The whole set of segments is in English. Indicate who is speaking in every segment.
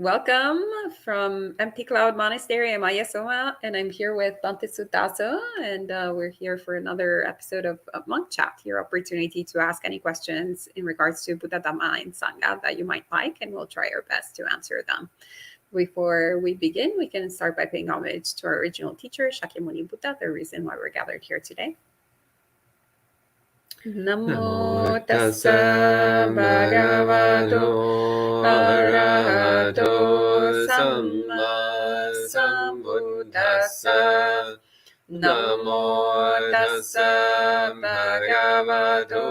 Speaker 1: Welcome from Empty Cloud Monastery. I'm Aya Soma, and I'm here with Bhante Sutaso, and we're here for another episode of Monk Chat, your opportunity to ask any questions in regards to Buddha, Dhamma, and Sangha that you might like, and we'll try our best to answer them. Before we begin, we can start by paying homage to our original teacher, Shakyamuni Buddha, the reason why we're gathered here today. Namo tassa bhagavato arahato samma sambuddhassa. Namo tassa bhagavato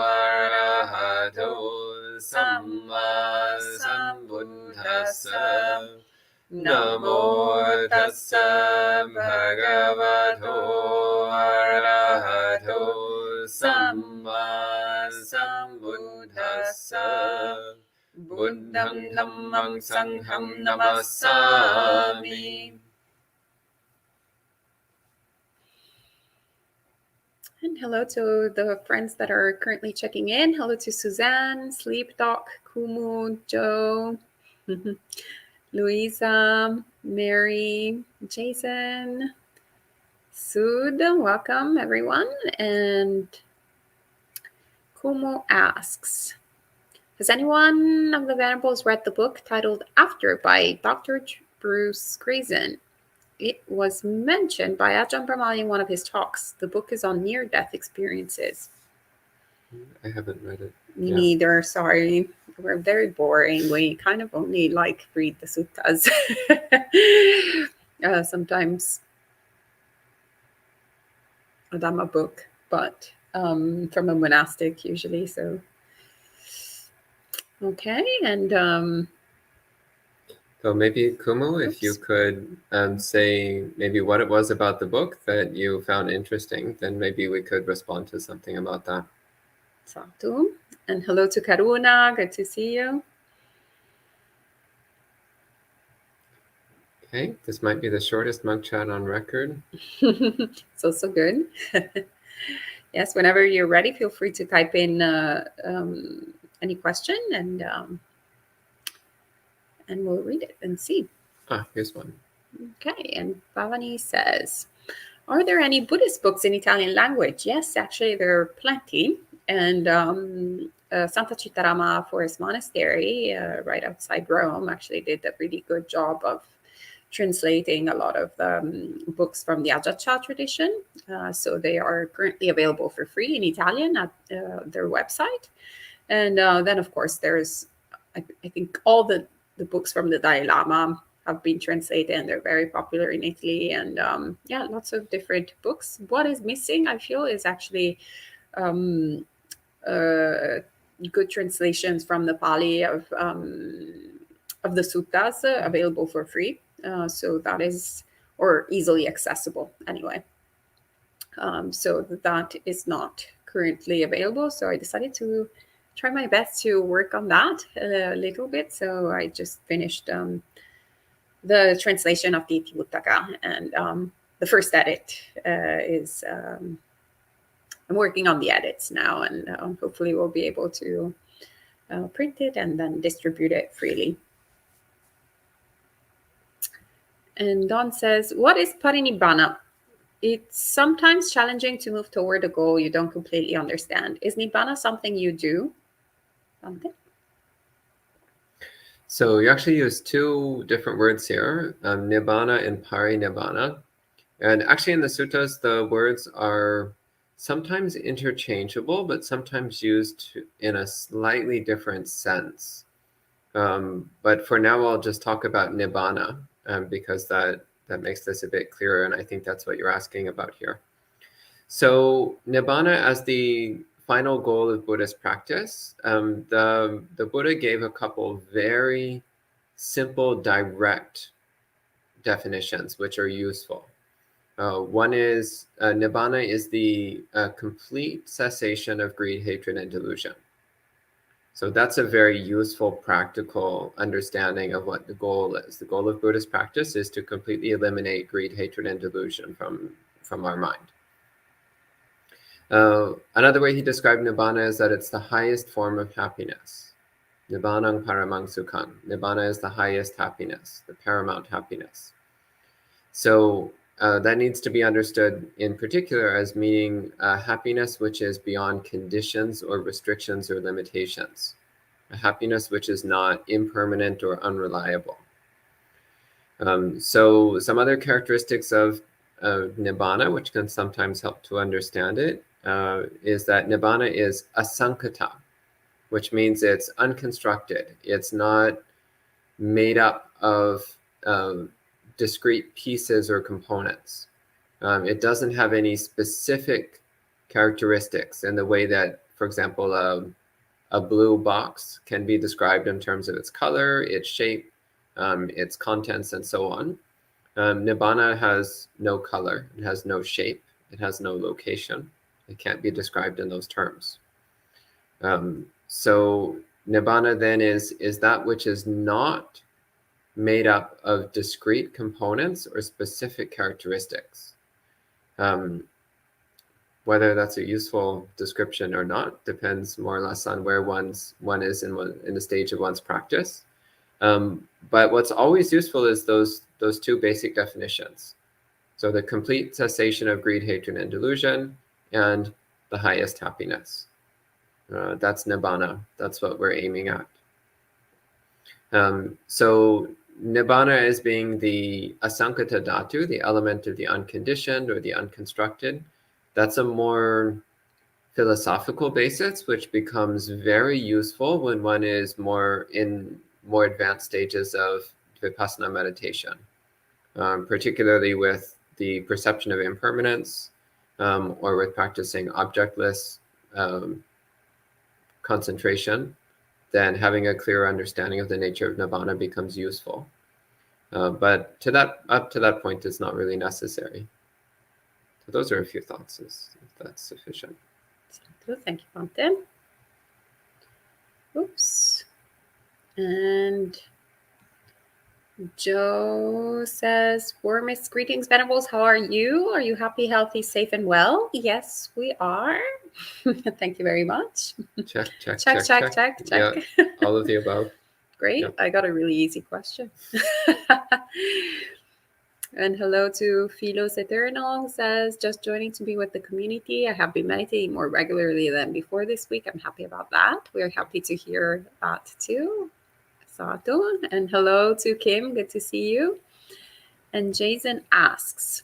Speaker 1: arahato samma sambuddhassa. Namo tassa bhagavato arahato Samma Sambuddhassa. Buddham Dhammam Sangham Namassami. And hello to the friends that are currently checking in. Hello to Suzanne, Sleep Doc, Kumu, Joe, Louisa, Mary, Jason, Sud, welcome everyone. And Kumo asks, has anyone of the Venerables read the book titled After by Dr. Bruce Grayson? It was mentioned by Ajahn Brahmali in one of his talks. The book is on near-death experiences.
Speaker 2: I haven't read it.
Speaker 1: Me neither, sorry. We're very boring. We kind of only read the suttas. Sometimes a Dhamma book, but from a monastic usually. So, okay, and
Speaker 2: so maybe Kumu, if you could say maybe what it was about the book that you found interesting, then maybe we could respond to something about that.
Speaker 1: Satu, and hello to Karuna. Good to see you.
Speaker 2: Okay, this might be the shortest monk chat on record.
Speaker 1: It's also good. Yes, whenever you're ready, feel free to type in any question, and we'll read it and see.
Speaker 2: Here's one.
Speaker 1: Okay, and Bhavani says, are there any Buddhist books in Italian language? Yes, actually, there are plenty. And Santa Citarama Forest Monastery, right outside Rome, actually did a really good job of translating a lot of the books from the Ajacha tradition. So they are currently available for free in Italian at their website. And then, of course, there's, I think, all the books from the Dalai Lama have been translated, and they're very popular in Italy. And lots of different books. What is missing, I feel, is actually good translations from the Pali of the suttas available for free. So that is, or easily accessible anyway. So that is not currently available. So I decided to try my best to work on that a little bit. So I just finished the translation of the Itivuttaka, and the first edit is, I'm working on the edits now, and hopefully we'll be able to print it and then distribute it freely. And Don says, what is Parinibbana? It's sometimes challenging to move toward a goal you don't completely understand. Is Nibbana something you do? Something?
Speaker 2: So you actually use two different words here, Nibbana and Parinibbana. And actually in the suttas, the words are sometimes interchangeable, but sometimes used in a slightly different sense. But for now, I'll just talk about Nibbana, because that makes this a bit clearer, and I think that's what you're asking about here. So Nibbana as the final goal of Buddhist practice, the Buddha gave a couple very simple, direct definitions, which are useful. One is, Nibbana is the complete cessation of greed, hatred, and delusion. So that's a very useful, practical understanding of what the goal is. The goal of Buddhist practice is to completely eliminate greed, hatred, and delusion from our mind. Another way he described Nibbana is that it's the highest form of happiness. Nibbanang paramang sukhang. Nibbana is the highest happiness, the paramount happiness. So that needs to be understood in particular as meaning happiness which is beyond conditions or restrictions or limitations. A happiness which is not impermanent or unreliable. So some other characteristics of Nibbana, which can sometimes help to understand it, is that Nibbana is asankata, which means it's unconstructed. It's not made up of discrete pieces or components. It doesn't have any specific characteristics in the way that, for example, a blue box can be described in terms of its color, its shape, its contents, and so on. Nibbana has no color, it has no shape, it has no location. It can't be described in those terms. So Nibbana then is that which is not made up of discrete components or specific characteristics. Whether that's a useful description or not depends more or less on where one is in the stage of one's practice. But what's always useful is those two basic definitions. So the complete cessation of greed, hatred, and delusion, and the highest happiness. That's Nibbana. That's what we're aiming at. So Nibbana as being the asankata dhatu, the element of the unconditioned or the unconstructed, that's a more philosophical basis, which becomes very useful when one is in more advanced stages of vipassana meditation, particularly with the perception of impermanence, or with practicing objectless concentration. Then having a clear understanding of the nature of Nibbana becomes useful. But up to that point, it's not really necessary. So those are a few thoughts, if that's sufficient.
Speaker 1: Thank you, Bante. Oops. And Joe says, warmest greetings, Venerables. How are you? Are you happy, healthy, safe, and well? Yes, we are. Thank you very much.
Speaker 2: Check.
Speaker 1: Check.
Speaker 2: Yeah, all of the above.
Speaker 1: Great. Yep. I got a really easy question. And hello to Philos Eternal, says, just joining to be with the community. I have been meditating more regularly than before this week. I'm happy about that. We're happy to hear that too. Sadhu. And hello to Kim. Good to see you. And Jason asks,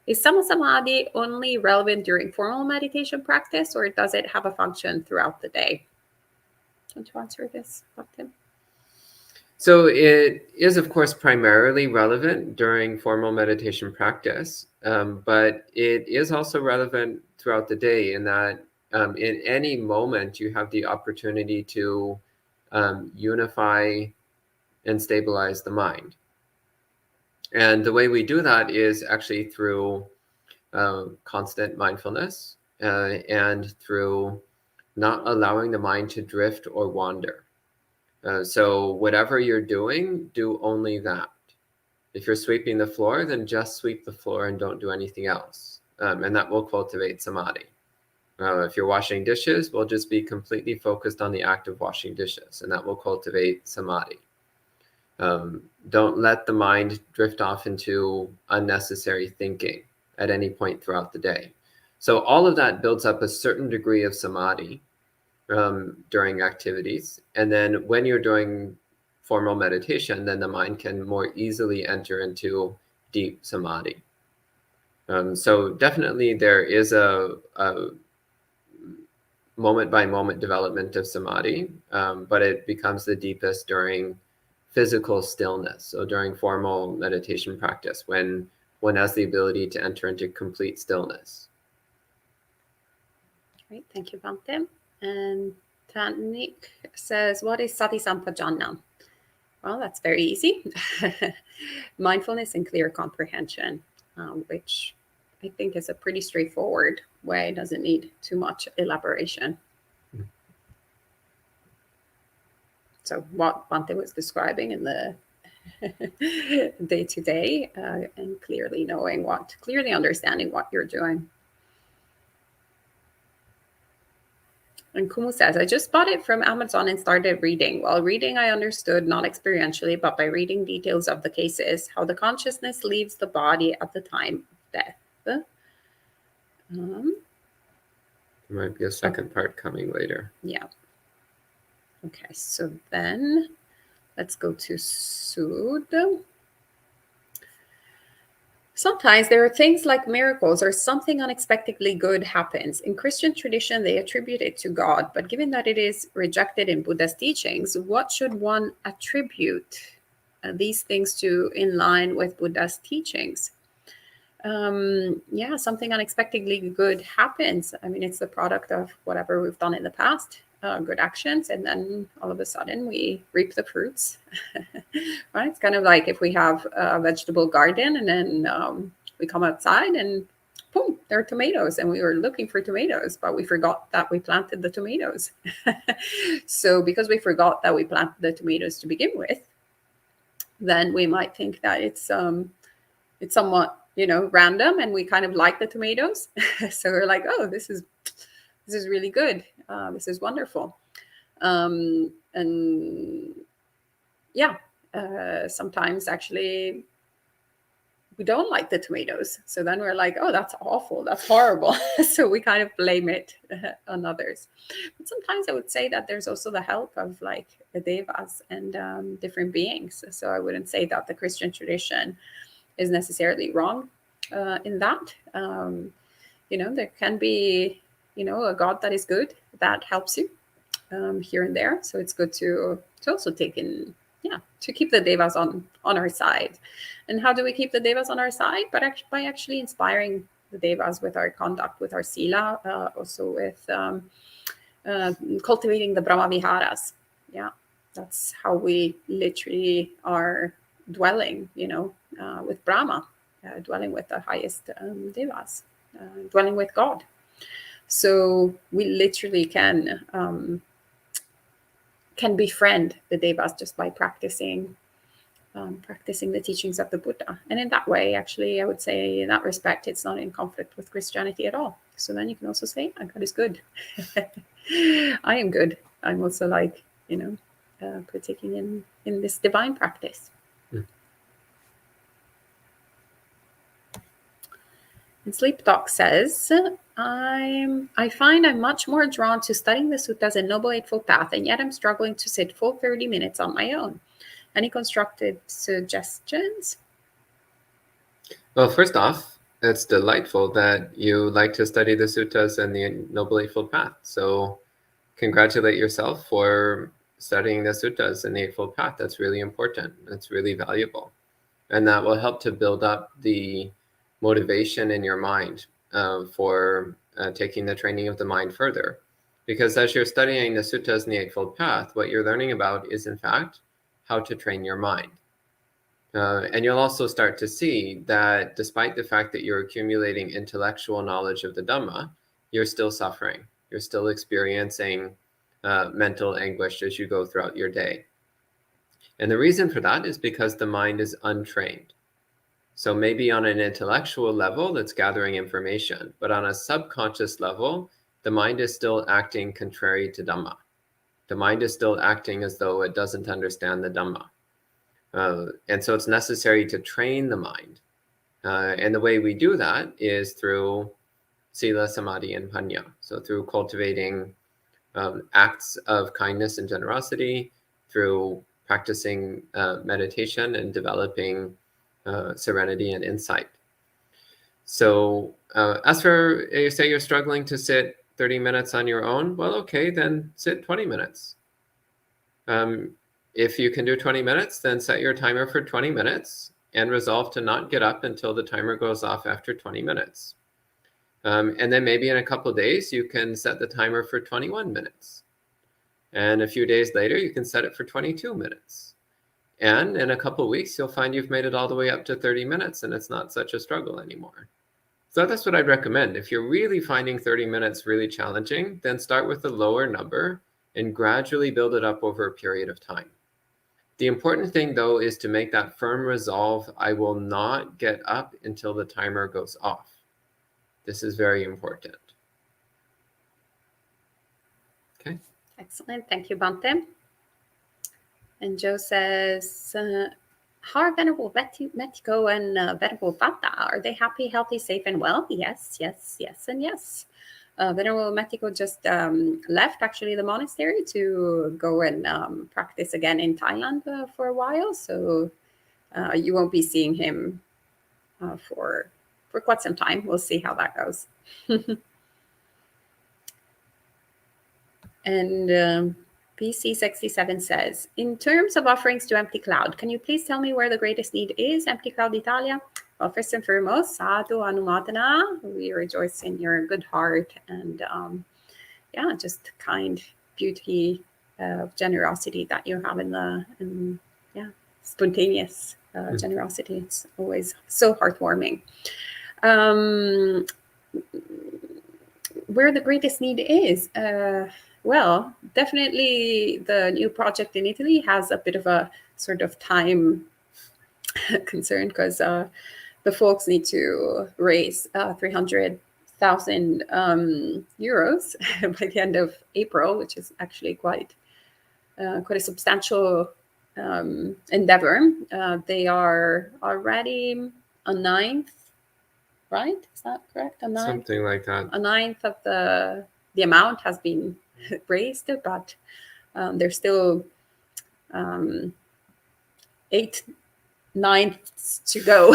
Speaker 1: is Samadhi only relevant during formal meditation practice, or does it have a function throughout the day? Want to answer this, Tim?
Speaker 2: So it is, of course, primarily relevant during formal meditation practice, but it is also relevant throughout the day in that in any moment you have the opportunity to unify and stabilize the mind. And the way we do that is actually through constant mindfulness and through not allowing the mind to drift or wander. So whatever you're doing, do only that. If you're sweeping the floor, then just sweep the floor and don't do anything else. And that will cultivate samadhi. If you're washing dishes, we'll just be completely focused on the act of washing dishes, and that will cultivate samadhi. Don't let the mind drift off into unnecessary thinking at any point throughout the day. So all of that builds up a certain degree of samadhi during activities. And then when you're doing formal meditation, then the mind can more easily enter into deep samadhi. So definitely there is a moment-by-moment development of samadhi, but it becomes the deepest during physical stillness. So during formal meditation practice, when one has the ability to enter into complete stillness.
Speaker 1: Great, thank you, Bante. And Tanik says, what is Sati Sampajana? Well, that's very easy. Mindfulness and clear comprehension, which I think is a pretty straightforward way. Doesn't need too much elaboration. So what Bante was describing in the day-to-day and clearly understanding what you're doing. And Kumu says, I just bought it from Amazon and started reading. While reading, I understood, not experientially, but by reading details of the cases, how the consciousness leaves the body at the time of death.
Speaker 2: There might be a second part coming later.
Speaker 1: Yeah. Okay, so then let's go to Sud. Sometimes there are things like miracles or something unexpectedly good happens. In Christian tradition, they attribute it to God, but given that it is rejected in Buddha's teachings, what should one attribute these things to in line with Buddha's teachings? Yeah, something unexpectedly good happens. I mean, it's the product of whatever we've done in the past, good actions, and then all of a sudden we reap the fruits. Right? It's kind of like if we have a vegetable garden and then we come outside and boom, there are tomatoes, and we were looking for tomatoes, but we forgot that we planted the tomatoes. So because we forgot that we planted the tomatoes to begin with, then we might think that it's somewhat, random, and we kind of like the tomatoes. So we're like, oh, this is really good. This is wonderful. And yeah, sometimes actually we don't like the tomatoes. So then we're like, oh, that's awful. That's horrible. So we kind of blame it on others. But sometimes I would say that there's also the help of like the devas and different beings. So I wouldn't say that the Christian tradition is necessarily wrong in that. There can be, a God that is good, that helps you here and there. So it's good to also take in, to keep the devas on our side. And how do we keep the devas on our side? But by actually inspiring the devas with our conduct, with our sila, also with cultivating the Brahma Viharas. Yeah, that's how we literally are dwelling, with Brahma, dwelling with the highest devas, dwelling with God. So we literally can befriend the devas just by practicing the teachings of the Buddha. And in that way, actually, I would say in that respect, it's not in conflict with Christianity at all. So then you can also say, oh, God is good. I am good. I'm also like, partaking in this divine practice. And Sleep Talk says, I find I'm much more drawn to studying the suttas and Noble Eightfold Path, and yet I'm struggling to sit full 30 minutes on my own. Any constructive suggestions?
Speaker 2: Well, first off, it's delightful that you like to study the suttas and the Noble Eightfold Path. So congratulate yourself for studying the suttas and the Eightfold Path. That's really important. That's really valuable. And that will help to build up the motivation in your mind for taking the training of the mind further. Because as you're studying the suttas and the Eightfold Path, what you're learning about is, in fact, how to train your mind. And you'll also start to see that despite the fact that you're accumulating intellectual knowledge of the Dhamma, you're still suffering. You're still experiencing mental anguish as you go throughout your day. And the reason for that is because the mind is untrained. So maybe on an intellectual level, it's gathering information, but on a subconscious level, the mind is still acting contrary to Dhamma. The mind is still acting as though it doesn't understand the Dhamma. And so it's necessary to train the mind. And the way we do that is through Sila, Samadhi, and Panya. So through cultivating acts of kindness and generosity, through practicing meditation and developing serenity and insight. So as for, you say you're struggling to sit 30 minutes on your own, well, okay, then sit 20 minutes. If you can do 20 minutes, then set your timer for 20 minutes and resolve to not get up until the timer goes off after 20 minutes. And then maybe in a couple of days, you can set the timer for 21 minutes. And a few days later, you can set it for 22 minutes. And in a couple of weeks, you'll find you've made it all the way up to 30 minutes and it's not such a struggle anymore. So that's what I'd recommend. If you're really finding 30 minutes really challenging, then start with a lower number and gradually build it up over a period of time. The important thing, though, is to make that firm resolve, I will not get up until the timer goes off. This is very important.
Speaker 1: Excellent. Thank you, Bante. And Joe says, how are Venerable Metiko and Venerable Bata? Are they happy, healthy, safe, and well? Yes, yes, yes, and yes. Venerable Metiko just left actually the monastery to go and practice again in Thailand for a while. So you won't be seeing him for quite some time. We'll see how that goes. And PC67 says, in terms of offerings to Empty Cloud, can you please tell me where the greatest need is? Empty Cloud Italia? Well, first and foremost, sadhu anumadana. We rejoice in your good heart and just kind beauty, generosity that you have spontaneous generosity. It's always so heartwarming. Where the greatest need is, well, definitely the new project in Italy has a bit of a sort of time concern because the folks need to raise 300,000 euros by the end of April, which is actually quite a substantial endeavor. They are already a ninth, right? Is that correct?
Speaker 2: Something like that.
Speaker 1: A ninth of the amount has been raised, but there's still 8/9 to go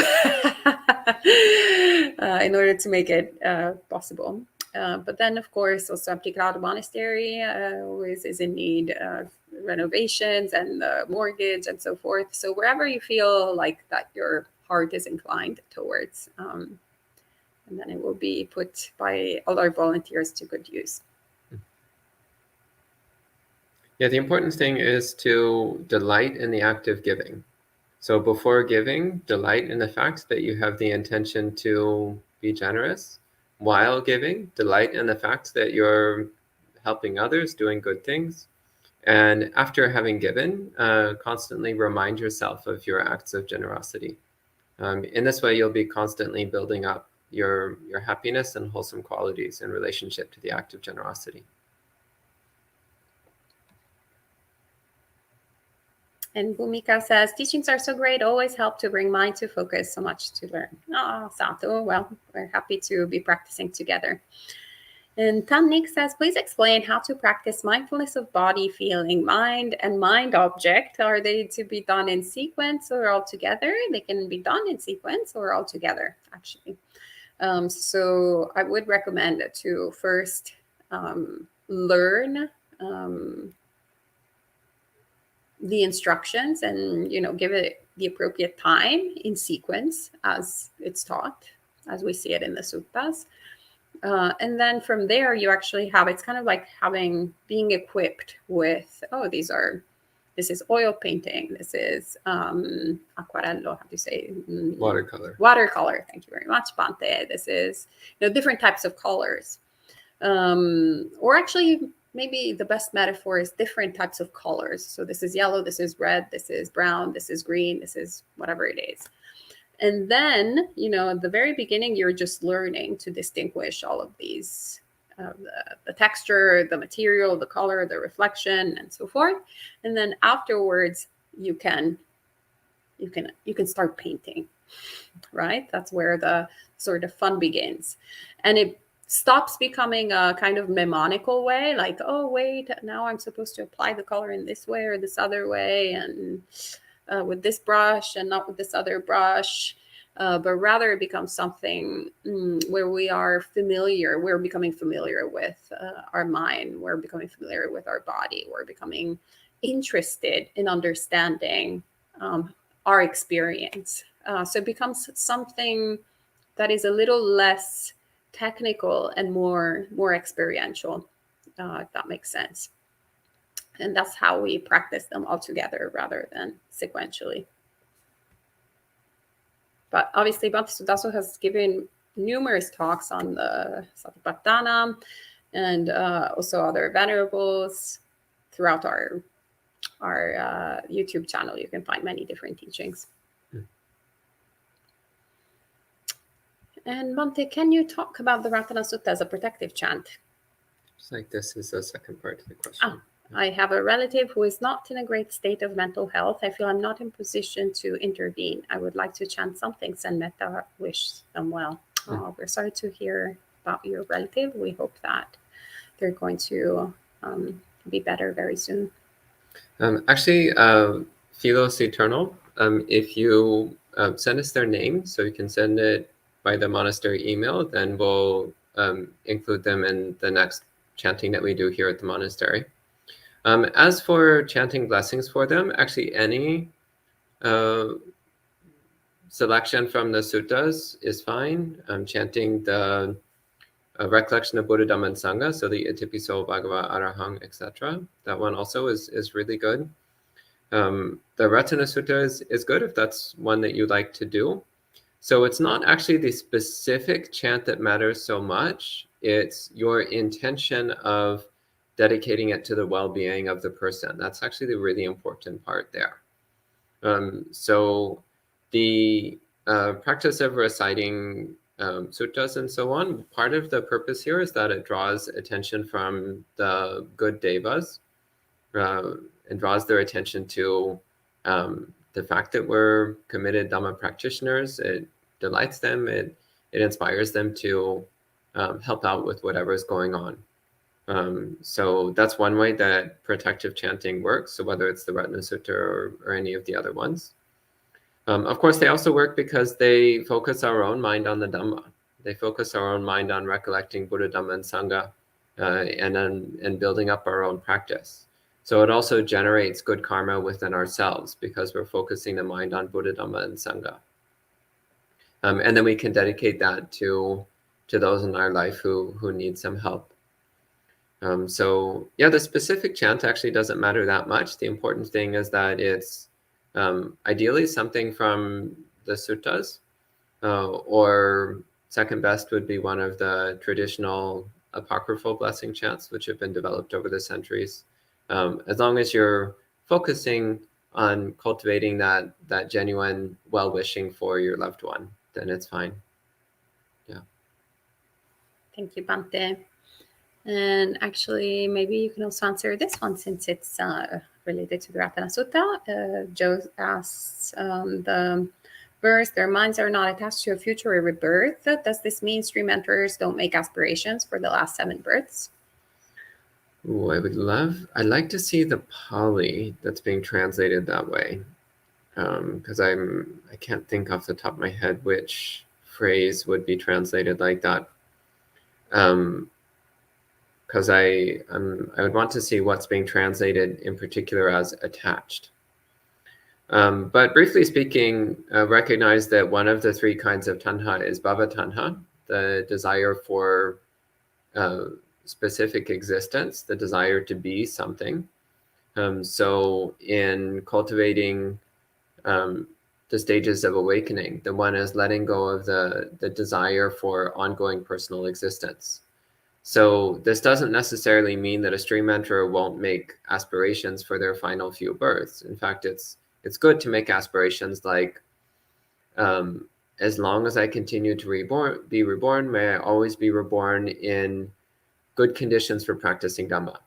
Speaker 1: in order to make it possible. But then, of course, also Empty Cloud Monastery always is in need of renovations and mortgage and so forth. So wherever you feel like that your heart is inclined towards, and then it will be put by all our volunteers to good use.
Speaker 2: Yeah, the important thing is to delight in the act of giving. So before giving, delight in the fact that you have the intention to be generous. While giving, delight in the fact that you're helping others, doing good things. And after having given, constantly remind yourself of your acts of generosity. In this way, you'll be constantly building up your happiness and wholesome qualities in relationship to the act of generosity.
Speaker 1: And Bhumika says, teachings are so great, always help to bring mind to focus, so much to learn. Oh, Sato, well, we're happy to be practicing together. And Tannik says, please explain how to practice mindfulness of body, feeling, mind, and mind object. Are they to be done in sequence or all together? They can be done in sequence or all together, actually. So I would recommend to first learn the instructions and give it the appropriate time in sequence as it's taught, as we see it in the suttas, and then from there you actually have, it's kind of like being equipped with, this is oil painting, this is aquarello, how do you say, watercolor, thank you very much, Bante. This is different types of colors, or actually maybe the best metaphor is different types of colors. So this is yellow, this is red, this is brown, this is green, this is whatever it is. And then, at the very beginning, you're just learning to distinguish all of these, the texture, the material, the color, the reflection, and so forth. And then afterwards, you can start painting, right? That's where the sort of fun begins. And it stops becoming a kind of mnemonical way, like, oh, wait, now I'm supposed to apply the color in this way or this other way, and with this brush and not with this other brush, but rather it becomes something where we're becoming familiar with our mind, we're becoming familiar with our body, we're becoming interested in understanding our experience. So it becomes something that is a little less technical and more experiential, if that makes sense. And that's how we practice them all together rather than sequentially. But obviously, Bhante Sudaso has given numerous talks on the Satipatthana and also other venerables throughout our YouTube channel. You can find many different teachings. And Bhante, can you talk about the Ratana Sutta as a protective chant?
Speaker 2: Just like this is the second part of the question.
Speaker 1: I have a relative who is not in a great state of mental health. I feel I'm not in position to intervene. I would like to chant something, send metta, wish them well. Oh, we're sorry to hear about your relative. We hope that they're going to be better very soon.
Speaker 2: Actually, Philos Eternal, if you send us their name, so you can send it by the monastery email, then we'll include them in the next chanting that we do here at the monastery. As for chanting blessings for them, actually any selection from the suttas is fine. Chanting the recollection of Buddha, Dhamma, and Sangha, so the Itipiso, Bhagava, Arahang, etc. That one also is really good. The Ratana Sutta is good if that's one that you like to do. So it's not actually the specific chant that matters so much. It's your intention of dedicating it to the well-being of the person. That's actually the really important part there. So the practice of reciting suttas and so on, part of the purpose here is that it draws attention from the good devas and draws their attention to the fact that we're committed Dhamma practitioners. It delights them. It inspires them to help out with whatever is going on. So that's one way that protective chanting works. So whether it's the Ratana Sutta or any of the other ones. Of course, they also work because they focus our own mind on the Dhamma. They focus our own mind on recollecting Buddha, Dhamma, and Sangha and building up our own practice. So it also generates good karma within ourselves because we're focusing the mind on Buddha, Dhamma, and Sangha. And then we can dedicate that to those in our life who need some help. So yeah, the specific chant actually doesn't matter that much. The important thing is that it's ideally something from the suttas, or second best would be one of the traditional apocryphal blessing chants, which have been developed over the centuries. As long as you're focusing on cultivating that genuine well-wishing for your loved one, then it's fine. Yeah.
Speaker 1: Thank you, Bante. And actually, maybe you can also answer this one since it's related to the Ratana Sutta. Joe asks the verse, their minds are not attached to a future rebirth. Does this mean stream enterers don't make aspirations for the last 7 births?
Speaker 2: Ooh, I'd like to see the Pali that's being translated that way. Because I can't think off the top of my head which phrase would be translated like that. Because I would want to see what's being translated in particular as attached. But briefly speaking, recognize that one of the 3 kinds of tanha is bhava tanha, the desire for specific existence, the desire to be something. So in cultivating the stages of awakening, the one is letting go of the desire for ongoing personal existence. So this doesn't necessarily mean that a stream enterer won't make aspirations for their final few births. In fact, it's good to make aspirations like, as long as I continue to be reborn, may I always be reborn in good conditions for practicing Dhamma,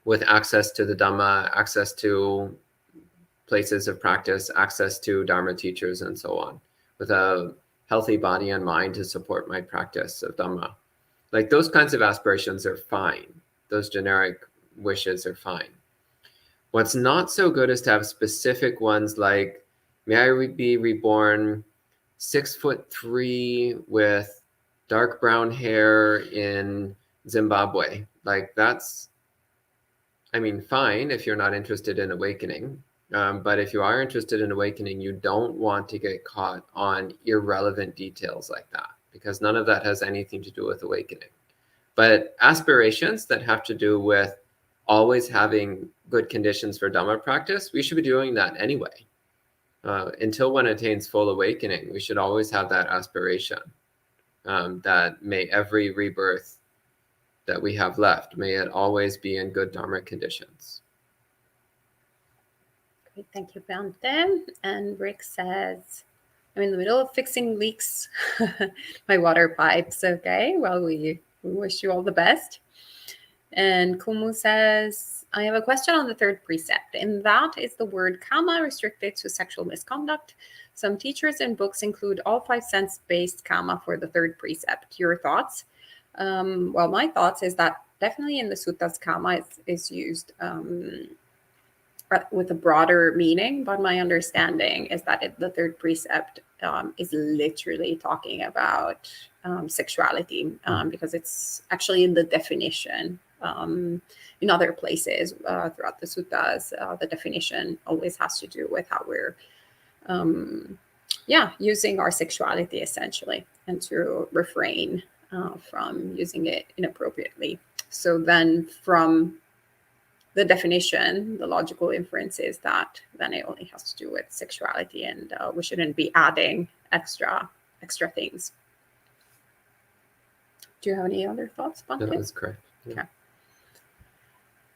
Speaker 2: with access to the Dhamma, access to places of practice, access to Dharma teachers, and so on, with a healthy body and mind to support my practice of Dhamma. Like those kinds of aspirations are fine. Those generic wishes are fine. What's not so good is to have specific ones like, may I be reborn 6'3" with dark brown hair in Zimbabwe. Like that's, I mean, fine if you're not interested in awakening. But if you are interested in awakening, you don't want to get caught on irrelevant details like that, because none of that has anything to do with awakening. But aspirations that have to do with always having good conditions for Dhamma practice, we should be doing that anyway. Until one attains full awakening, we should always have that aspiration, that may every rebirth that we have left, may it always be in good Dharma conditions.
Speaker 1: Great, thank you, Bante. And Rick says, I'm in the middle of fixing leaks my water pipes. Okay, well, we wish you all the best. And Kumu says, I have a question on the third precept, and that is the word kama restricted to sexual misconduct. Some teachers and books include all 5 sense-based kama for the third precept. Your thoughts? Well, my thoughts is that definitely in the suttas, kama is used with a broader meaning, but my understanding is that the third precept is literally talking about sexuality, because it's actually in the definition. In other places throughout the suttas, the definition always has to do with how we're using our sexuality essentially, and to refrain from using it inappropriately. So then from the definition, the logical inference is that then it only has to do with sexuality, and we shouldn't be adding extra things. Do you have any other thoughts about
Speaker 2: That
Speaker 1: it?
Speaker 2: is correct. Yeah.
Speaker 1: Okay.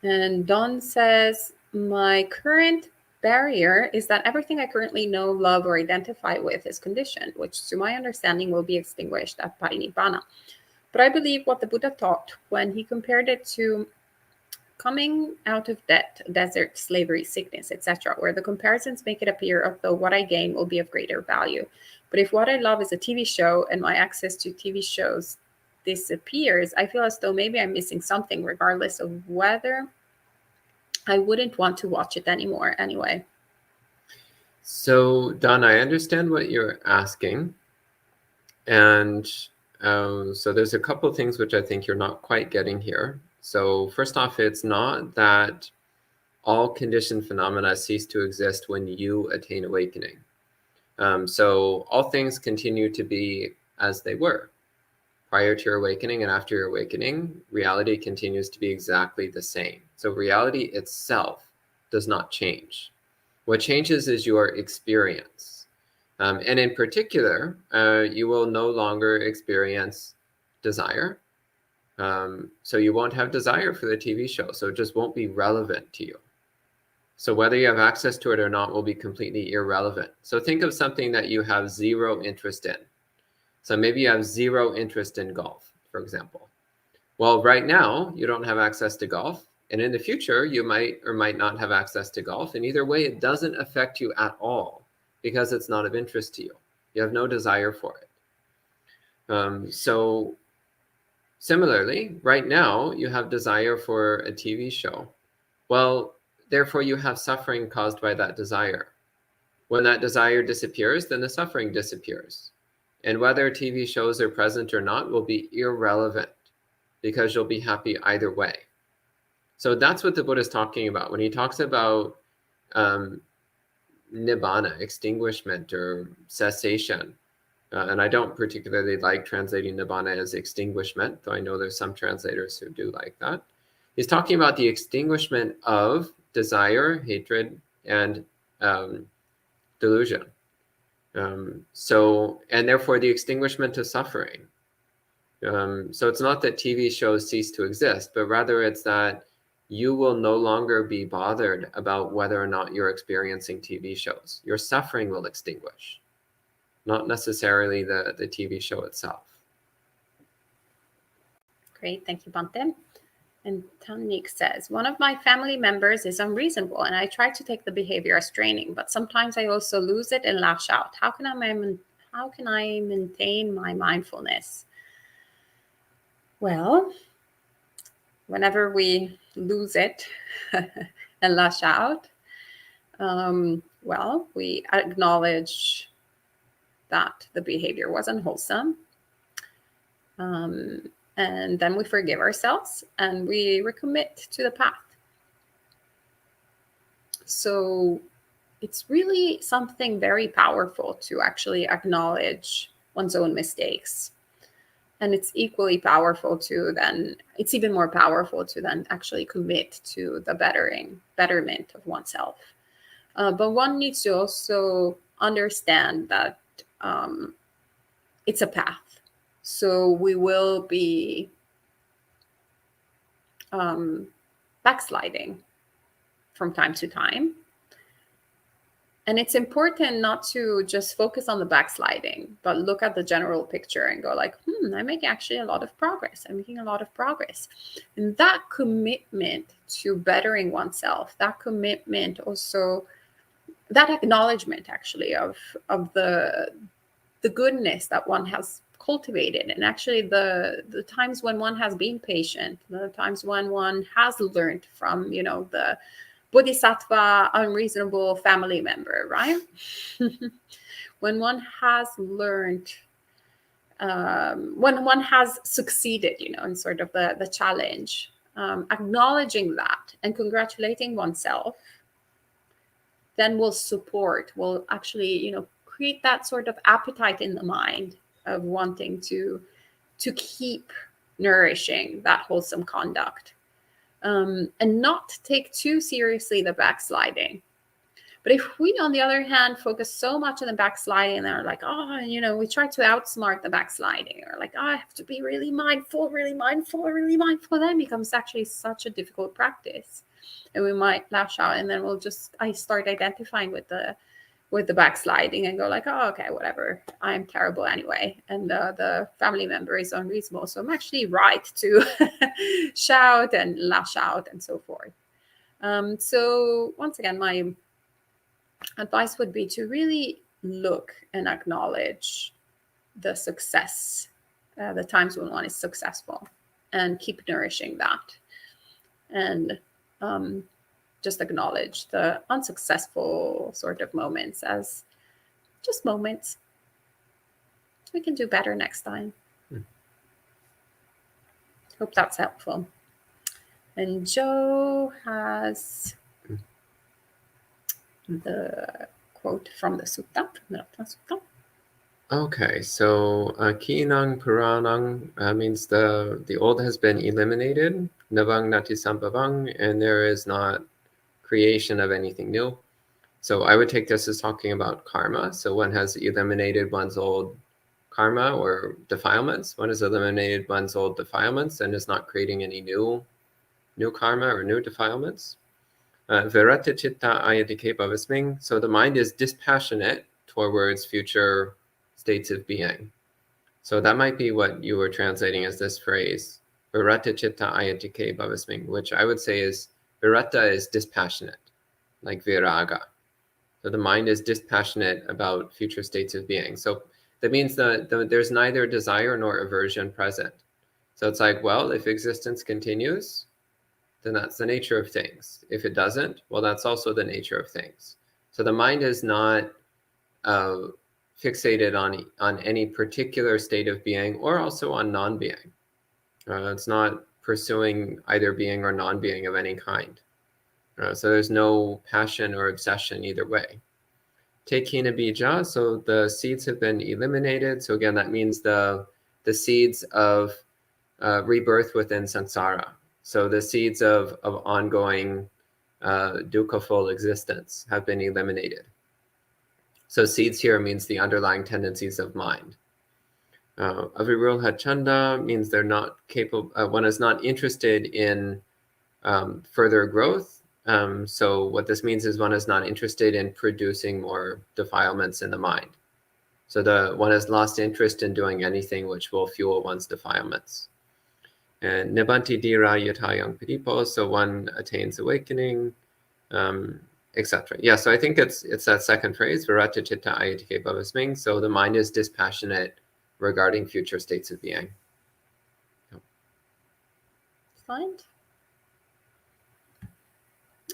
Speaker 1: And Don says, my current barrier is that everything I currently know, love, or identify with is conditioned, which to my understanding will be extinguished at Parinibana. But I believe what the Buddha taught when he compared it to coming out of debt, desert, slavery, sickness, etc., where the comparisons make it appear as though what I gain will be of greater value. But if what I love is a TV show and my access to TV shows disappears, I feel as though maybe I'm missing something, regardless of whether I wouldn't want to watch it anymore anyway.
Speaker 2: So, Don, I understand what you're asking. And so there's a couple of things which I think you're not quite getting here. So first off, it's not that all conditioned phenomena cease to exist when you attain awakening. So all things continue to be as they were. Prior to your awakening and after your awakening, reality continues to be exactly the same. So reality itself does not change. What changes is your experience. And in particular, you will no longer experience desire. So you won't have desire for the TV show. So it just won't be relevant to you. So whether you have access to it or not will be completely irrelevant. So think of something that you have zero interest in. So maybe you have zero interest in golf, for example. Well, right now, you don't have access to golf. And in the future, you might or might not have access to golf. And either way, it doesn't affect you at all because it's not of interest to you. You have no desire for it. So similarly, right now, you have desire for a TV show. Well, therefore, you have suffering caused by that desire. When that desire disappears, then the suffering disappears. And whether TV shows are present or not will be irrelevant because you'll be happy either way. So that's what the Buddha is talking about when he talks about Nibana, extinguishment or cessation. And I don't particularly like translating Nibana as extinguishment, though I know there's some translators who do like that. He's talking about the extinguishment of desire, hatred, and delusion. And therefore the extinguishment of suffering. So it's not that TV shows cease to exist, but rather it's that you will no longer be bothered about whether or not you're experiencing TV shows. Your suffering will extinguish, not necessarily the TV show itself.
Speaker 1: Great, thank you, Bante. And Tanik says, one of my family members is unreasonable and I try to take the behavior as training, but sometimes I also lose it and lash out. How can I maintain my mindfulness? Well, whenever we lose it and lash out, we acknowledge that the behavior was unwholesome. And then we forgive ourselves and we recommit to the path. So it's really something very powerful to actually acknowledge one's own mistakes. And it's equally powerful it's even more powerful to then actually commit to the betterment of oneself. But one needs to also understand that it's a path. So we will be backsliding from time to time. And it's important not to just focus on the backsliding, but look at the general picture and go like, I'm making actually a lot of progress. I'm making a lot of progress. And that commitment to bettering oneself, that commitment also, that acknowledgement actually of the goodness that one has cultivated, and actually the times when one has been patient, the times when one has learned from, the bodhisattva unreasonable family member, right? When one has learned, when one has succeeded, in sort of the challenge, acknowledging that and congratulating oneself, then will actually, create that sort of appetite in the mind of wanting to keep nourishing that wholesome conduct, and not take too seriously the backsliding. But if we, on the other hand, focus so much on the backsliding and are like, we try to outsmart the backsliding, or like, I have to be really mindful, then becomes actually such a difficult practice. And we might lash out, and then I start identifying with the backsliding and go like, oh, okay, whatever, I'm terrible anyway, and the family member is unreasonable, so I'm actually right to shout and lash out and so forth. So once again, my advice would be to really look and acknowledge the success, the times when one is successful, and keep nourishing that, and just acknowledge the unsuccessful sort of moments as just moments. We can do better next time. Hope that's helpful. And Joe has the quote from the sutta, the Ratna Sutta.
Speaker 2: Okay, so Kinang Puranang means the old has been eliminated, Navang Nati Sambhavang, and there is not creation of anything new. So I would take this as talking about karma. So one has eliminated one's old karma or defilements. One has eliminated one's old defilements and is not creating any new karma or new defilements. Virata chitta ayatike bhavasming. So the mind is dispassionate towards future states of being. So that might be what you were translating as this phrase, virata chitta ayatike bhavasming, which I would say is virata is dispassionate, like viraga. So the mind is dispassionate about future states of being. So that means that there's neither desire nor aversion present. So it's like, well, if existence continues, then that's the nature of things. If it doesn't, well, that's also the nature of things. So the mind is not fixated on any particular state of being, or also on non-being. It's not pursuing either being or non-being of any kind. So there's no passion or obsession either way. Tekina bija, so the seeds have been eliminated. So again, that means the seeds of rebirth within samsara. So the seeds of ongoing dukkha-full existence have been eliminated. So seeds here means the underlying tendencies of mind. Aviruddha chanda means they're not capable, one is not interested in further growth. So what this means is one is not interested in producing more defilements in the mind. So one has lost interest in doing anything which will fuel one's defilements. And Nibanti Dira Yatayang Padipo, so one attains awakening, etc. Yeah, so I think it's that second phrase, Virata Chitta Ayatike Bhavasming. So the mind is dispassionate regarding future states of being.
Speaker 1: Fine.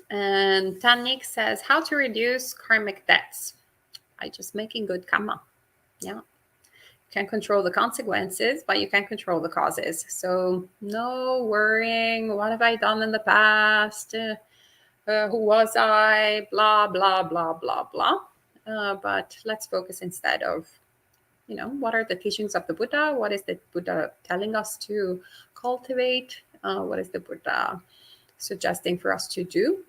Speaker 1: And Tanik says, how to reduce karmic debts? By just making good karma. Yeah. Can't control the consequences, but you can control the causes. So no worrying, what have I done in the past? Who was I? Blah, blah, blah, blah, blah. But let's focus instead of, what are the teachings of the Buddha? What is the Buddha telling us to cultivate? What is the Buddha suggesting for us to do?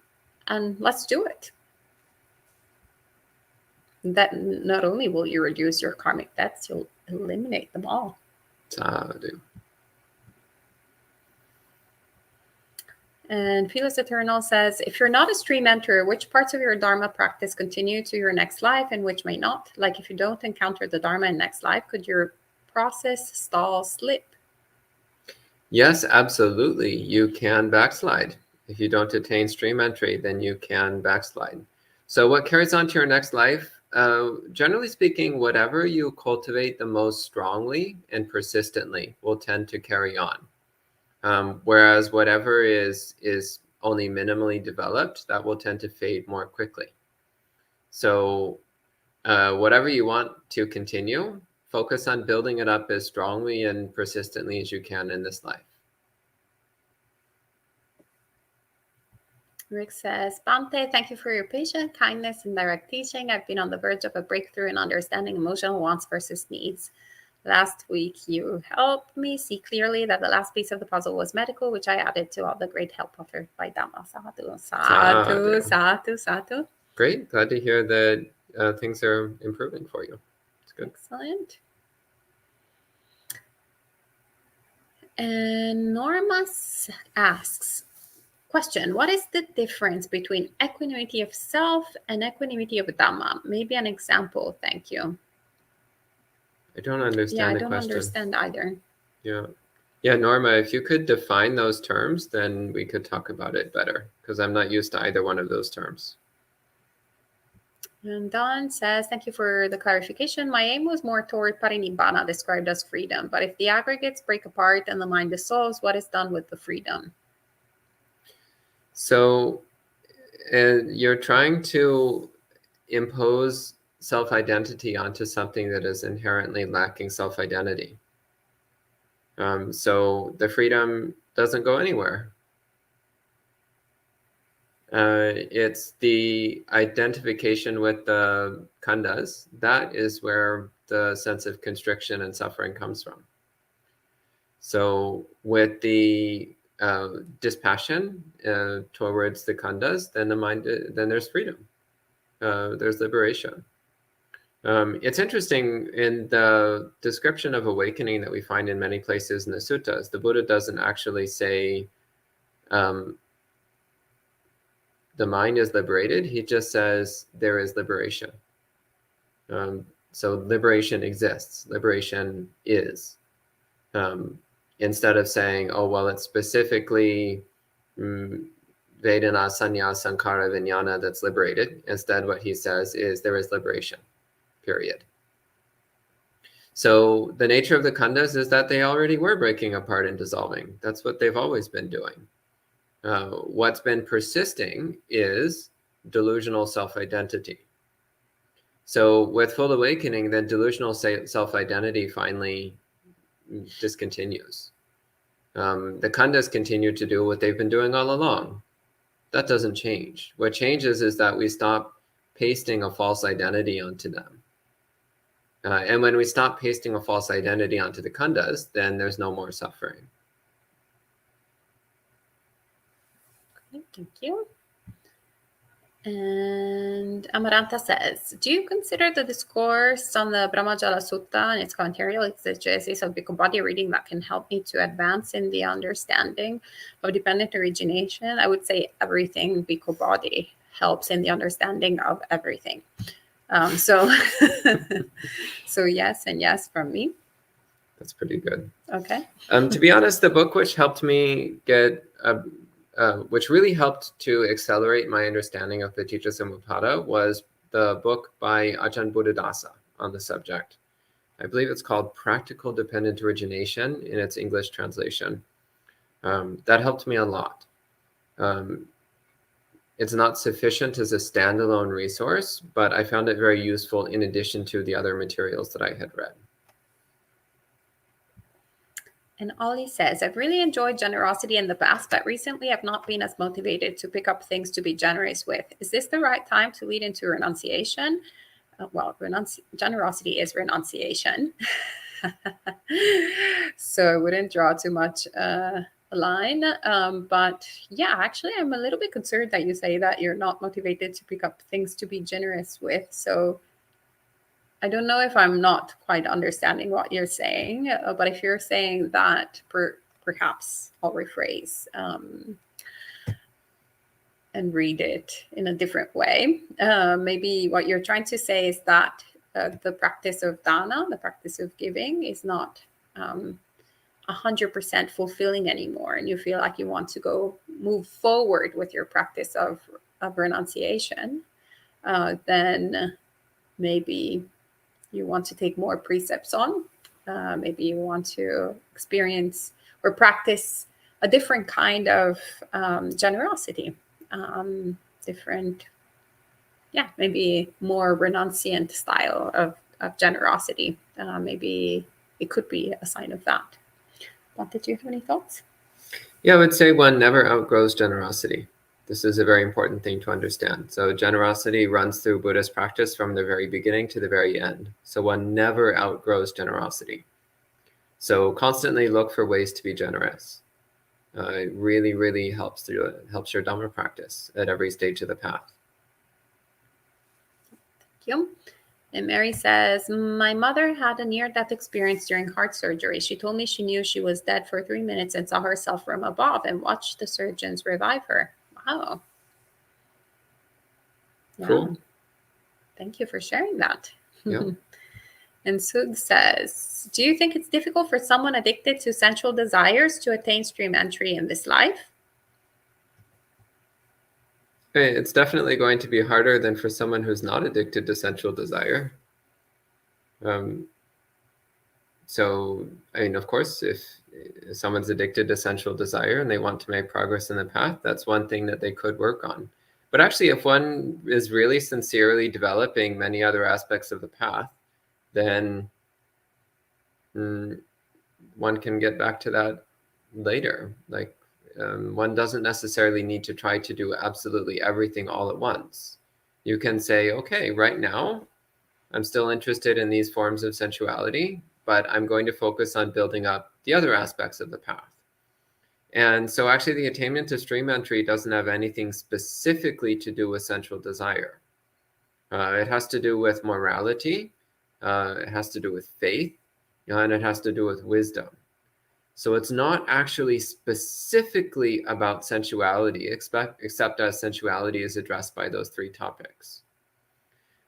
Speaker 1: And let's do it. That not only will you reduce your karmic debts, you'll eliminate them all.
Speaker 2: Sadhu.
Speaker 1: And Fearless Eternal says, if you're not a stream enterer, which parts of your Dharma practice continue to your next life and which may not? Like if you don't encounter the Dharma in next life, could your process stall slip?
Speaker 2: Yes, absolutely. You can backslide. If you don't attain stream entry, then you can backslide. So what carries on to your next life? Generally speaking, whatever you cultivate the most strongly and persistently will tend to carry on. Whereas whatever is only minimally developed, that will tend to fade more quickly. So whatever you want to continue, focus on building it up as strongly and persistently as you can in this life.
Speaker 1: Rick says, Bante, thank you for your patience, kindness, and direct teaching. I've been on the verge of a breakthrough in understanding emotional wants versus needs. Last week, you helped me see clearly that the last piece of the puzzle was medical, which I added to all the great help offered by Dhamma. Sadhu, sadhu, sadhu, sadhu.
Speaker 2: Great. Glad to hear that things are improving for you. It's good.
Speaker 1: Excellent. And Norma asks, question, what is the difference between equanimity of self and equanimity of Dhamma? Maybe an example, thank you.
Speaker 2: I don't understand the question.
Speaker 1: Yeah, I don't understand either.
Speaker 2: Yeah, Norma, if you could define those terms, then we could talk about it better, because I'm not used to either one of those terms.
Speaker 1: And Don says, thank you for the clarification. My aim was more toward Nibana, described as freedom. But if the aggregates break apart and the mind dissolves, what is done with the freedom?
Speaker 2: So you're trying to impose self-identity onto something that is inherently lacking self-identity. So the freedom doesn't go anywhere. It's the identification with the khandhas. That is where the sense of constriction and suffering comes from. So with the dispassion towards the khandhas, then the mind, then there's freedom. There's liberation. It's interesting in the description of awakening that we find in many places in the suttas, the Buddha doesn't actually say the mind is liberated. He just says there is liberation. So liberation exists. Liberation is. Instead of saying, oh, well, it's specifically Vedana, Sanya, Sankara, Vijnana that's liberated. Instead, what he says is there is liberation, period. So the nature of the khandhas is that they already were breaking apart and dissolving. That's what they've always been doing. What's been persisting is delusional self-identity. So with full awakening, then delusional self-identity finally discontinues. The khandhas continue to do what they've been doing all along. That doesn't change. What changes is that we stop pasting a false identity onto them. And when we stop pasting a false identity onto the khandhas, then there's no more suffering.
Speaker 1: Thank you. And Amaranta says, do you consider the discourse on the Brahmajala Sutta and its commentary exegesis of Bhikkhu body reading that can help me to advance in the understanding of dependent origination? I would say everything Bhikkhu body helps in the understanding of everything. So yes and yes from me.
Speaker 2: That's pretty good.
Speaker 1: Okay.
Speaker 2: To be honest, the book which helped me get which really helped to accelerate my understanding of the Ticca Samuppada was the book by Ajahn Buddhadasa on the subject. I believe it's called Practical Dependent Origination in its English translation. That helped me a lot. It's not sufficient as a standalone resource, but I found it very useful in addition to the other materials that I had read.
Speaker 1: And Ollie says, I've really enjoyed generosity in the past, but recently I've not been as motivated to pick up things to be generous with. Is this the right time to lead into renunciation? Generosity is renunciation. So I wouldn't draw too much a line. But yeah, actually, I'm a little bit concerned that you say that you're not motivated to pick up things to be generous with. So I don't know if I'm not quite understanding what you're saying, but if you're saying that, perhaps I'll rephrase. and read it in a different way. Maybe what you're trying to say is that the practice of dana, the practice of giving, is not 100% fulfilling anymore, and you feel like you want to move forward with your practice of renunciation. Then maybe you want to take more precepts on. Maybe you want to experience or practice a different kind of generosity, different, maybe more renunciant style of generosity. Maybe it could be a sign of that. But did you have any thoughts?
Speaker 2: Yeah, I would say one never outgrows generosity. This is a very important thing to understand. So generosity runs through Buddhist practice from the very beginning to the very end. So one never outgrows generosity. So constantly look for ways to be generous. It really, really helps your Dhamma practice at every stage of the path.
Speaker 1: Thank you. And Mary says, my mother had a near-death experience during heart surgery. She told me she knew she was dead for 3 minutes and saw herself from above and watched the surgeons revive her. Wow.
Speaker 2: Cool.
Speaker 1: Yeah. Thank you for sharing that.
Speaker 2: Yeah.
Speaker 1: And Sud says, do you think it's difficult for someone addicted to sensual desires to attain stream entry in this life?
Speaker 2: It's definitely going to be harder than for someone who's not addicted to sensual desire. So, I mean, of course, if someone's addicted to sensual desire and they want to make progress in the path, that's one thing that they could work on. But actually, if one is really sincerely developing many other aspects of the path, then one can get back to that later. Like, one doesn't necessarily need to try to do absolutely everything all at once. You can say, okay, right now, I'm still interested in these forms of sensuality, but I'm going to focus on building up the other aspects of the path. And so actually the attainment to stream entry doesn't have anything specifically to do with sensual desire. It has to do with morality, it has to do with faith, and it has to do with wisdom. So it's not actually specifically about sensuality, except as sensuality is addressed by those three topics.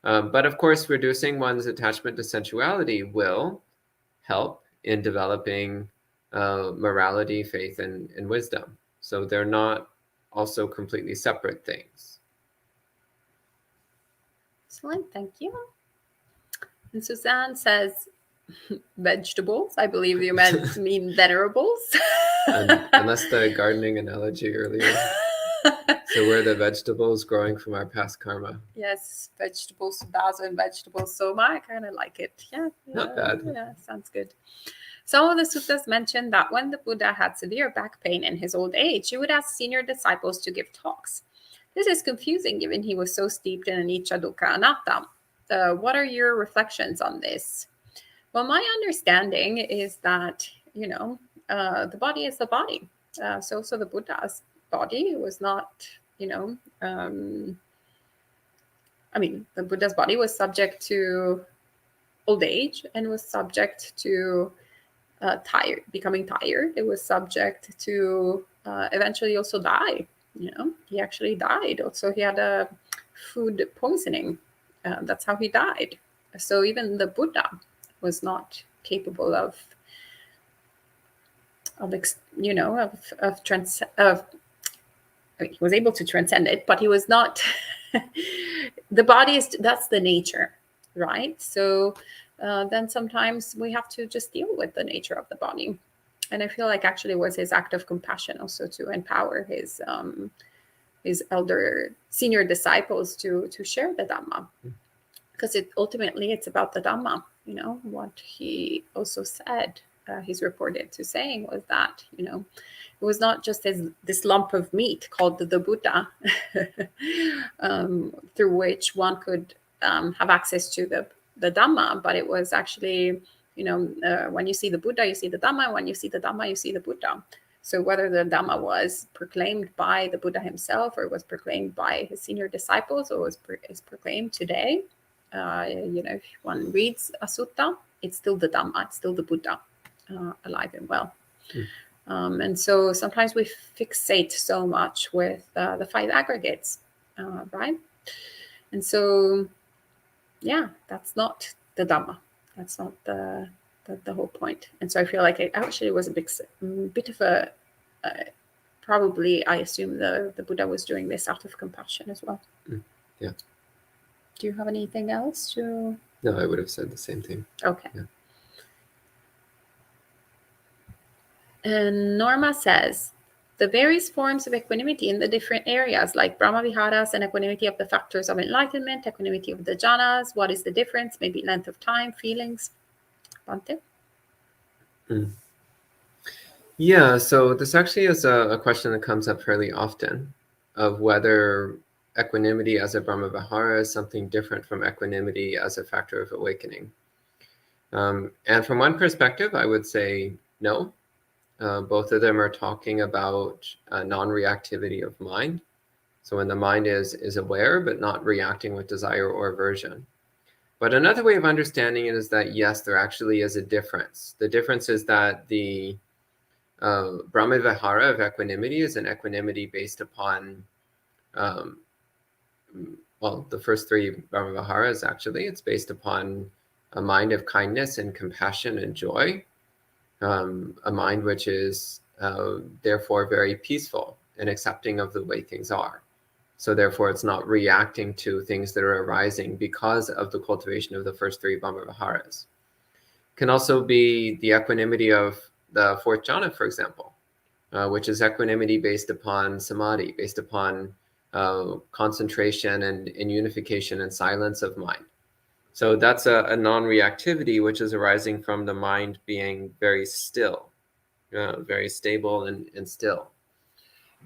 Speaker 2: But of course, reducing one's attachment to sensuality will help in developing morality, faith, and wisdom. So they're not also completely separate things.
Speaker 1: Excellent, thank you. And Suzanne says, vegetables. I believe you mean venerables.
Speaker 2: Unless the gardening analogy earlier. So we're the vegetables growing from our past karma.
Speaker 1: Yes, vegetables sudazo and vegetables soma. I kind of like it. Yeah,
Speaker 2: not bad.
Speaker 1: Yeah, sounds good. Some of the suttas mention that when the Buddha had severe back pain in his old age, he would ask senior disciples to give talks. This is confusing given he was so steeped in anicca, dukkha, anatta. What are your reflections on this? Well, my understanding is that, the body is the body. So the Buddha's body was not, the Buddha's body was subject to old age and was subject to becoming tired. It was subject to eventually also die. He actually died. Also, he had a food poisoning. That's how he died. So even the Buddha was not capable he was able to transcend it, but he was not. The body that's the nature, right? So then sometimes we have to just deal with the nature of the body, and I feel like actually it was his act of compassion also to empower his elder senior disciples to share the Dhamma, because ultimately it's about the Dhamma. What he also said, he's reported to saying was that, it was not just this lump of meat called the Buddha, through which one could have access to the Dhamma, but it was actually, when you see the Buddha, you see the Dhamma. When you see the Dhamma, you see the Buddha. So whether the Dhamma was proclaimed by the Buddha himself or was proclaimed by his senior disciples or is proclaimed today, if one reads a sutta, it's still the Dhamma, it's still the Buddha, alive and well. And so sometimes we fixate so much with the 5 aggregates, right? And so, yeah, that's not the Dhamma. That's not the whole point. And so I feel like it actually was a bit of a, probably, I assume the Buddha was doing this out of compassion as well.
Speaker 2: Yeah.
Speaker 1: Do you have anything else to?
Speaker 2: No, I would have said the same thing.
Speaker 1: Okay.
Speaker 2: Yeah.
Speaker 1: And Norma says, the various forms of equanimity in the different areas, like Brahmaviharas and equanimity of the factors of enlightenment, equanimity of the jhanas, what is the difference? Maybe length of time, feelings? Bhante?
Speaker 2: Yeah, so this actually is a question that comes up fairly often, of whether equanimity as a Brahmavihara is something different from equanimity as a factor of awakening. And from one perspective, I would say no. Both of them are talking about non-reactivity of mind. So when the mind is aware, but not reacting with desire or aversion. But another way of understanding it is that, yes, there actually is a difference. The difference is that the Brahmavihara of equanimity is an equanimity based upon, well, the first 3 Brahmaviharas actually, it's based upon a mind of kindness and compassion and joy, a mind which is therefore very peaceful and accepting of the way things are. So therefore it's not reacting to things that are arising because of the cultivation of the first 3 Brahmaviharas. Can also be the equanimity of the 4th jhana, for example, which is equanimity based upon samadhi, based upon concentration and unification and silence of mind. So that's a non-reactivity, which is arising from the mind being very still, very stable and still.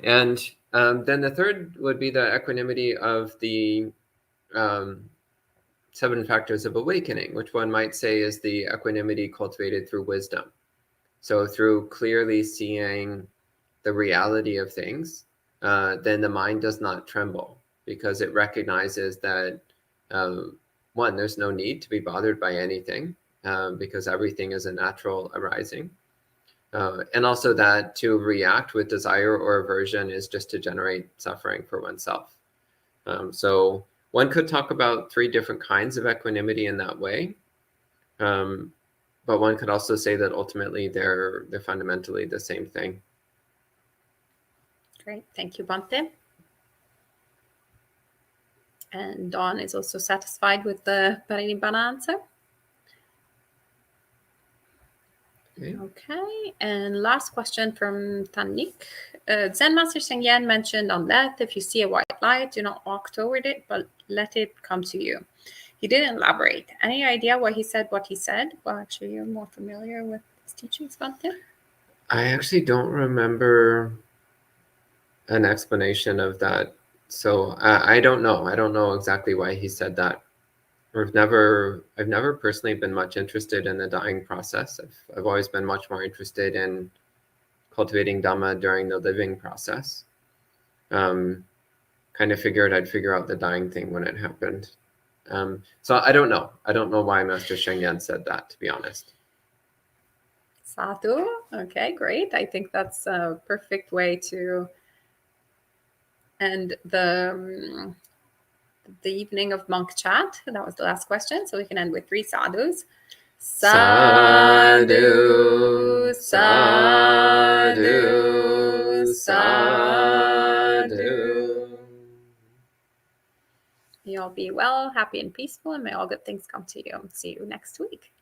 Speaker 2: And then the third would be the equanimity of the 7 factors of awakening, which one might say is the equanimity cultivated through wisdom. So through clearly seeing the reality of things, then the mind does not tremble because it recognizes that, one, there's no need to be bothered by anything because everything is a natural arising. And also that to react with desire or aversion is just to generate suffering for oneself. So one could talk about 3 different kinds of equanimity in that way. But one could also say that ultimately they're fundamentally the same thing.
Speaker 1: Great. Thank you, Bhante. And Dawn is also satisfied with the Parinibana answer. Okay. And last question from Tanik. Zen Master Shengyan mentioned on death, if you see a white light, do not walk toward it, but let it come to you. He didn't elaborate. Any idea why he said what he said? Well, actually, you're more familiar with his teachings, Bhante.
Speaker 2: I actually don't remember an explanation of that. So I don't know. I don't know exactly why he said that. I've never personally been much interested in the dying process. I've always been much more interested in cultivating Dhamma during the living process. Kind of figured I'd figure out the dying thing when it happened. So I don't know. I don't know why Master Shengyan said that, to be honest.
Speaker 1: Sadhu. Okay, great. I think that's a perfect way to end the evening of monk chat. That was the last question, so we can end with 3 sadhus. Sadhu, sadhu, sadhu. May you all be well, happy, and peaceful, and may all good things come to you. See you next week.